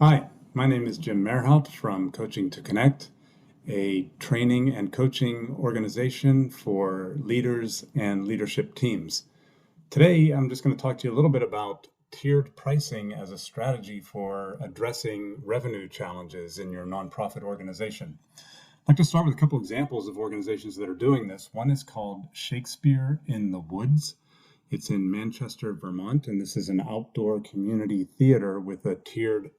Hi, my name is Jim Merhout from Coaching to Connect, a training and coaching organization for leaders and leadership teams. Today, I'm just going to talk to you a little bit about tiered pricing as a strategy for addressing revenue challenges in your nonprofit organization. I'd like to start with a couple examples of organizations that are doing this. One is called Shakespeare in the Woods. It's in Manchester, Vermont, and this is an outdoor community theater with a tiered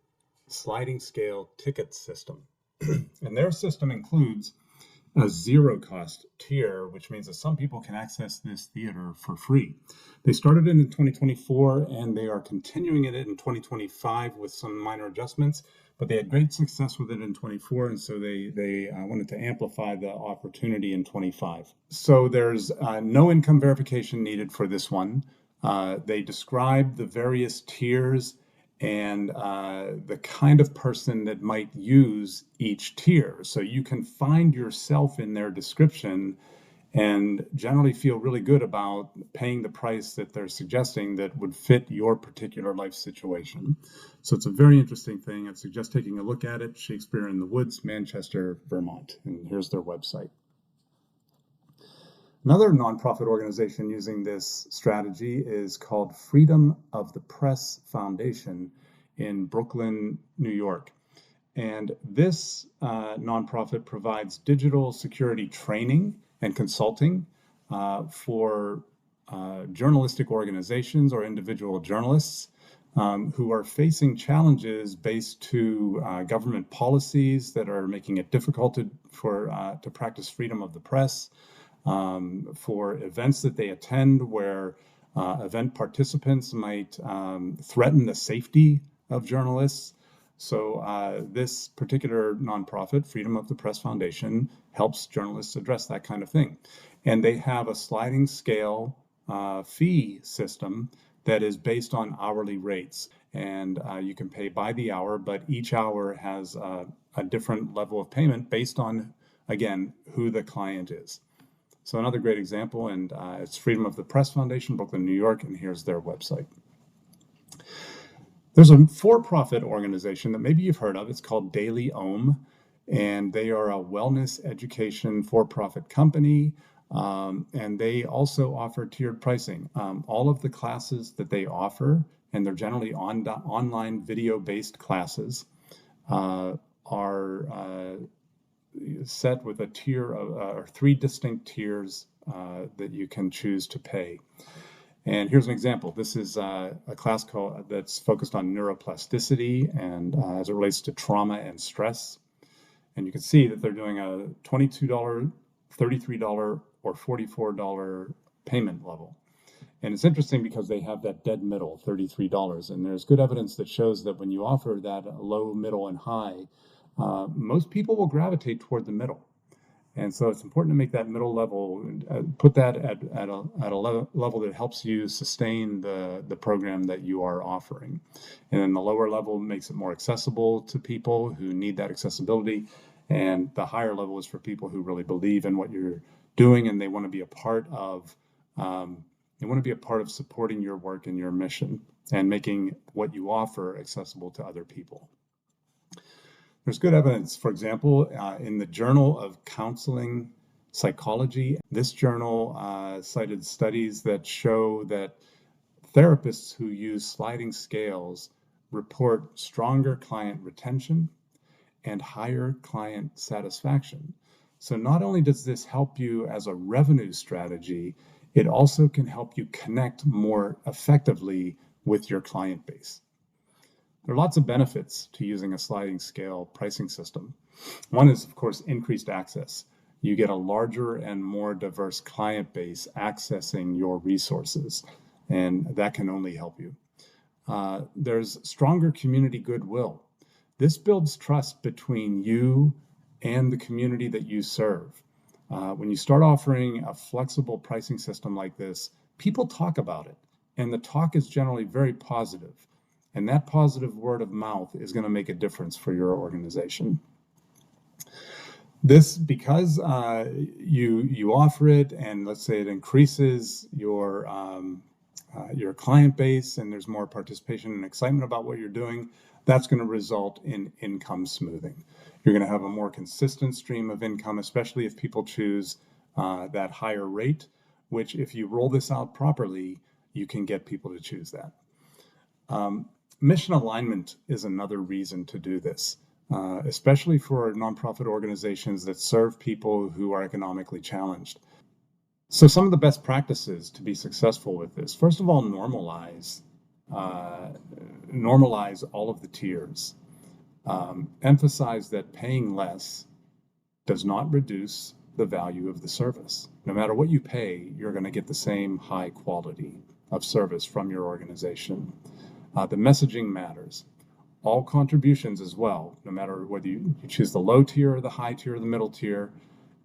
sliding scale ticket system. And their system includes a zero cost tier, which means that some people can access this theater for free. They started it in 2024 and they are continuing it in 2025 with some minor adjustments, but they had great success with it in 24, and so they wanted to amplify the opportunity in 25. So there's no income verification needed for this one. They describe the various tiers and the kind of person that might use each tier. So you can find yourself in their description and generally feel really good about paying the price that they're suggesting that would fit your particular life situation. So it's a very interesting thing. I'd suggest taking a look at it. Shakespeare in the Woods, Manchester, Vermont. And here's their website. Another nonprofit organization using this strategy is called Freedom of the Press Foundation in Brooklyn, New York. And this nonprofit provides digital security training and consulting for journalistic organizations or individual journalists who are facing challenges based to government policies that are making it difficult to practice freedom of the press, for events that they attend where event participants might threaten the safety of journalists. So this particular nonprofit, Freedom of the Press Foundation, helps journalists address that kind of thing. And they have a sliding scale fee system that is based on hourly rates. And you can pay by the hour, but each hour has a different level of payment based on, again, who the client is. So another great example, and it's Freedom of the Press Foundation, Brooklyn, New York, and here's their website. There's a for-profit organization that maybe you've heard of. It's called Daily Ohm, and they are a wellness education for-profit company, and they also offer tiered pricing. All of the classes that they offer, and they're generally online video-based classes, are set with a tier of or three distinct tiers that you can choose to pay. And here's an example. This is a class that's focused on neuroplasticity and as it relates to trauma and stress. And you can see that they're doing a $22, $33, or $44 payment level. And it's interesting because they have that dead middle, $33. And there's good evidence that shows that when you offer that low, middle, and high, most people will gravitate toward the middle. And so it's important to make that middle level, put that at a level that helps you sustain the program that you are offering. And then the lower level makes it more accessible to people who need that accessibility. And the higher level is for people who really believe in what you're doing and they want to be a part of supporting your work and your mission and making what you offer accessible to other people. There's good evidence, for example, in the Journal of Counseling Psychology. This journal cited studies that show that therapists who use sliding scales report stronger client retention and higher client satisfaction. So not only does this help you as a revenue strategy, it also can help you connect more effectively with your client base. There are lots of benefits to using a sliding scale pricing system. One is, of course, increased access. You get a larger and more diverse client base accessing your resources, and that can only help you. There's stronger community goodwill. This builds trust between you and the community that you serve. When you start offering a flexible pricing system like this, people talk about it, and the talk is generally very positive. And that positive word of mouth is going to make a difference for your organization. This, because you offer it, and let's say it increases your client base, and there's more participation and excitement about what you're doing, that's going to result in income smoothing. You're going to have a more consistent stream of income, especially if people choose that higher rate, which if you roll this out properly, you can get people to choose that. Mission alignment is another reason to do this, especially for nonprofit organizations that serve people who are economically challenged. So some of the best practices to be successful with this, first of all, normalize all of the tiers. Emphasize that paying less does not reduce the value of the service. No matter what you pay, you're going to get the same high quality of service from your organization. The messaging matters. All contributions as well, no matter whether you choose the low tier or the high tier or the middle tier,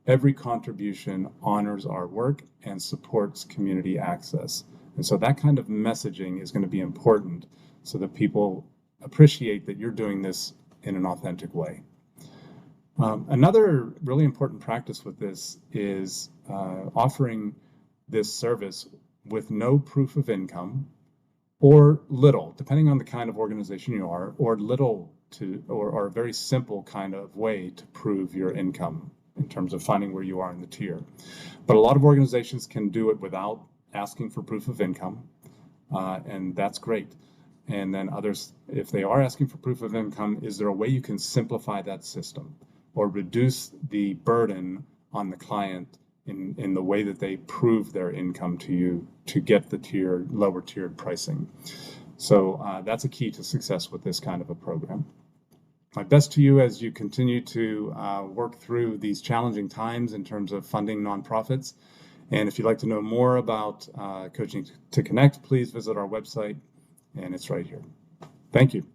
every contribution honors our work and supports community access. And so that kind of messaging is going to be important so that people appreciate that you're doing this in an authentic way. Another really important practice with this is offering this service with no proof of income or little, depending on the kind of organization you are, or little to, or a very simple kind of way to prove your income in terms of finding where you are in the tier. But a lot of organizations can do it without asking for proof of income, and that's great. And then others, if they are asking for proof of income, is there a way you can simplify that system or reduce the burden on the client in the way that they prove their income to you to get the lower tiered pricing? So that's a key to success with this kind of a program. My best to you as you continue to work through these challenging times in terms of funding nonprofits. And if you'd like to know more about Coaching to Connect, please visit our website, and it's right here. Thank you.